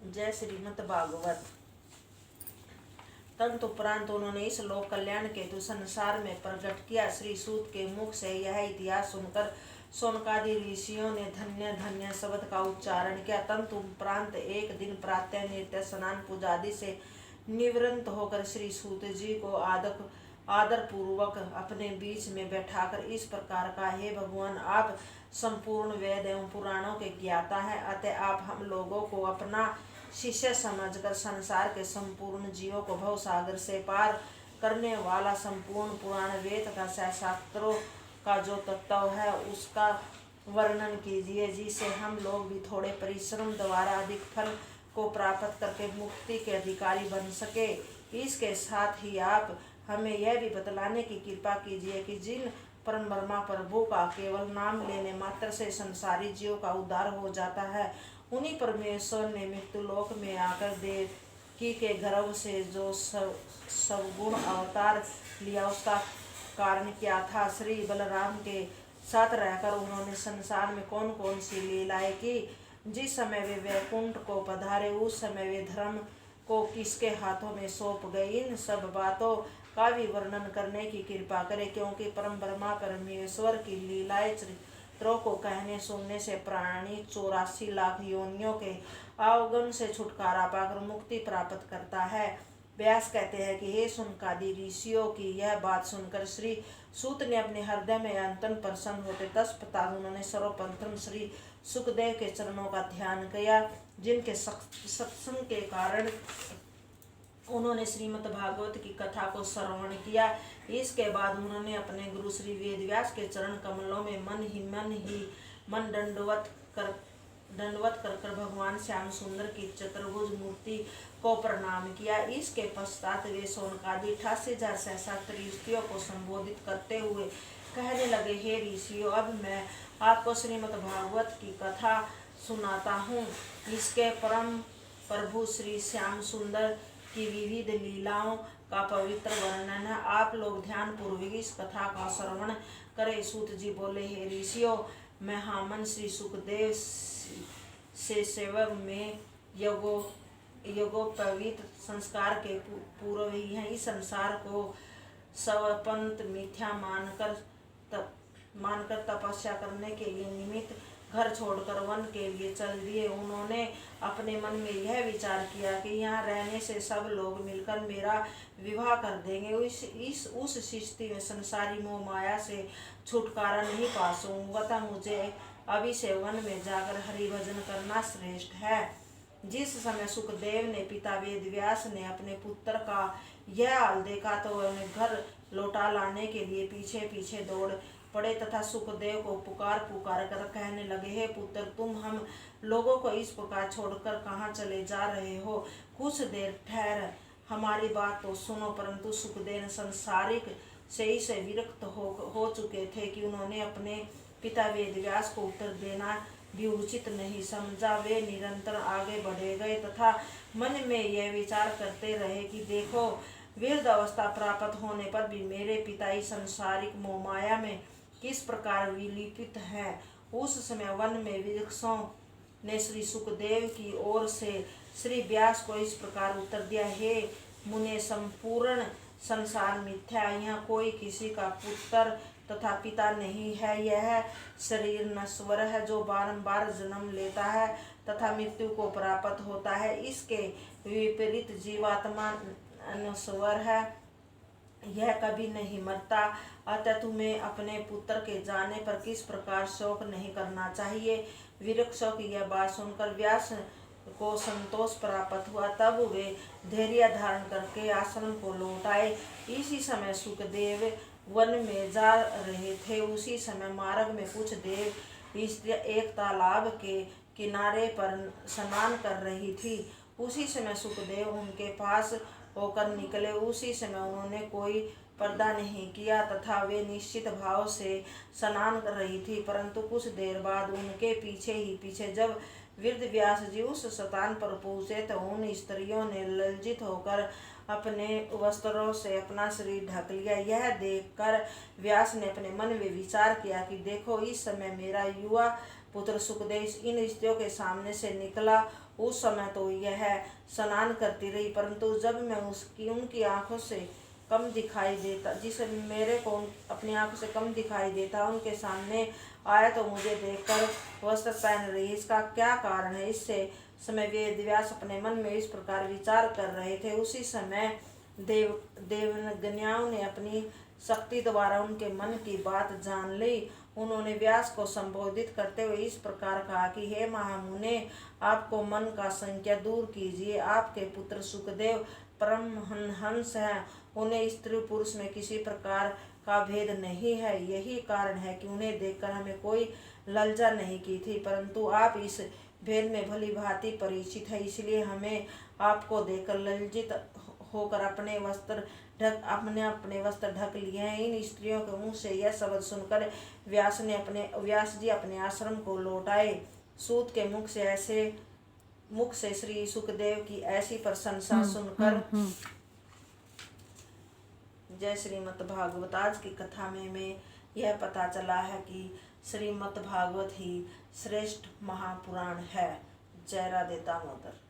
जय श्रीमद् भागवत। तदुपरांत उन्होंने इस लोक कल्याण के हेतु संसार में प्रकट किया। श्री सूत के मुख से यह इतिहास सुनकर शौनकादि ऋषियों ने धन्य धन्य शब्द का उच्चारण किया। तदुपरांत एक दिन प्रातः नित्य स्नान पूजा आदि से निवृत्त होकर श्री सूत जी को आदर पूर्वक अपने बीच में बैठाकर इस प्रकार का, हे भगवान, आप संपूर्ण वेद एवं पुराणों के ज्ञाता हैं, अतः आप हम लोगों को अपना शिष्य समझकर संसार के संपूर्ण जीवों को भव सागर से पार करने वाला संपूर्ण पुराण वेद तथा शास्त्रों का जो तत्व है उसका वर्णन कीजिए, जिससे हम लोग भी थोड़े परिश्रम द्वारा अधिक फल को प्राप्त करके मुक्ति के अधिकारी बन सके। इसके साथ ही आप हमें यह भी बतलाने की कृपा कीजिए कि जिन परम ब्रह्मा प्रभु का केवल नाम लेने मात्र से संसारी जीवों का उद्धार हो जाता है, उन्हीं परमेश्वर ने मृत्यु लोक में आकर देवकी के गर्भ से जो सवगुण अवतार लिया उसका कारण क्या था। श्री बलराम के साथ रहकर उन्होंने संसार में कौन कौन सी लीलाएं की। जिस समय वे वैकुंठ को पधारे उस समय वे धर्म को किसके हाथों में सौंप गए, इन सब बातों का भी वर्णन करने की कृपा करें, क्योंकि परम ब्रह्मा परमेश्वर की लीलाएं चरित्रों को कहने सुनने से प्राणी 84 लाख योनियों के अवगम से छुटकारा पाकर मुक्ति प्राप्त करता है। व्यास कहते हैं कि हे शौनकादि ऋषियों की यह बात सुनकर श्री सूत ने अपने हृदय में अत्यंत प्रसन्न होते तत्पश्चात उन्होंने सर्वप्रथम श्री सुखदेव के चरणों का ध्यान किया, जिनके सत्संग के कारण उन्होंने श्रीमद् भागवत की कथा को श्रवण किया। इसके बाद उन्होंने अपने गुरु श्री वेदव्यास के चरण कमलों में मन दंडवत कर भगवान श्याम सुंदर की चतुर्भुज मूर्ति को प्रणाम किया। इसके पश्चात वे शौनकादि 88,000 सहस्त्र ऋषियों को संबोधित करते हुए कहने लगे, हे ऋषियों, अब मैं आपको श्रीमद् भागवत की कथा सुनाता हूँ। इसके परम प्रभु श्री श्याम सुंदर की विविध लीलाओं का पवित्र वर्णन है। आप लोग ध्यान पूर्वक इस कथा का श्रवण करें। सूत जी बोले, हे ऋषियों, मैं हामन श्री सुखदेव से सेवक में यज्ञोपवीत संस्कार के पूर्व ही हैं। इस संसार को स्वपंत मिथ्या मानकर तपस्या करने के लिए निमित्त घर छोड़कर वन के लिए चल दिए। उन्होंने अपने मन में यह विचार किया कि यहाँ रहने से सब लोग मिलकर मेरा विवाह कर देंगे। उस स्थिति में संसारी मोह माया से छुटकारा नहीं पा सकूंगा, तब मुझे अभी से वन में जाकर हरि भजन करना श्रेष्ठ है। जिस समय सुखदेव ने पिता वेदव्यास ने अपने पुत्र का यह हाल देखा तो उन्हें घर लौटा लाने के लिए पीछे पीछे दौड़ पड़े तथा सुखदेव को पुकार कर कहने लगे, हे पुत्र, तुम हम लोगों को इस प्रकार छोड़कर कहाँ चले जा रहे हो? कुछ देर ठहर, हमारी बात तो सुनो। परंतु सुखदेव संसारिक से इसे विरक्त हो चुके थे कि उन्होंने अपने पिता वेदव्यास को उत्तर देना भी उचित नहीं समझा। वे निरंतर आगे बढ़े गए तथा मन में यह विचार करते रहे कि देखो, वृद्ध अवस्था प्राप्त होने पर भी मेरे पिता इस संसारिक मोह माया में किस प्रकार विलिपित है। उस समय वन में वृक्षों ने श्री सुखदेव की ओर से श्री व्यास को इस प्रकार उत्तर दिया, हे मुने, संपूर्ण संसार मिथ्या, यहाँ कोई किसी का पुत्र तथा पिता नहीं है। यह शरीर नश्वर है जो बारंबार जन्म लेता है तथा मृत्यु को प्राप्त होता है। इसके विपरीत जीवात्मा नश्वर है, यह कभी नहीं मरता। अतः तुम्हें अपने पुत्र के जाने पर किस प्रकार शोक नहीं करना चाहिए। वृक्षों की यह बात सुनकर व्यास को संतोष प्राप्त हुआ। तब वे धैर्य धारण करके आश्रम को लौट आए। इसी समय सुखदेव वन में जा रहे थे। उसी समय मार्ग में कुछ देव स्त्रियां एक तालाब के किनारे पर स्नान कर रही थी। उसी समय सुखदेव उनके पास होकर निकले। उसी समय उन्होंने कोई पर्दा नहीं किया तथा वे निश्चित भाव से स्नान कर रही थी। परंतु कुछ देर बाद उनके पीछे जब वृद्ध व्यास जी उस स्थान पर पहुँचे तो उन स्त्रियों ने लज्जित होकर अपने वस्त्रों से अपना शरीर ढक लिया। यह देखकर व्यास ने अपने मन में विचार किया कि देखो, इस समय मेरा युवा पुत्र सुखदेव इन स्त्रियों के सामने से निकला उस समय तो यह स्नान करती रही, परंतु जब मैं उनकी आंखों से कम दिखाई देता, जिसे मेरे को अपनी आंखों से कम दिखाई देता, उनके सामने आया तो मुझे देखकर वस्त्र पहन रही, इसका क्या कारण है। इससे समय वेदव्यास अपने मन में इस प्रकार विचार कर रहे थे। उसी समय देवगन्याओं ने अपनी शक्ति द्वारा उनके मन की बात जान ली। उन्होंने व्यास को संबोधित करते हुए इस प्रकार कहा कि हे महामुने, आपको मन का संख्या दूर कीजिए। आपके पुत्र सुखदेव परमहंस हैं, उन्हें स्त्री पुरुष में किसी प्रकार का भेद नहीं है। यही कारण है कि उन्हें देखकर हमें कोई लज्जा नहीं की थी, परंतु आप इस भेद में भली भांति परिचित है, इसलिए हमें आपको देखकर लज्जित होकर अपने वस्त्र ढक लिए हैं। इन स्त्रियों के मुंह से यह शब्द सुनकर व्यास जी अपने आश्रम को लौट आए। सूत के मुख से श्री सुखदेव की ऐसी प्रशंसा सुनकर जय श्रीमद् भागवत। आज की कथा में हमें यह पता चला है कि श्रीमद् भागवत ही श्रेष्ठ महापुराण है। जय राधे दामोदर।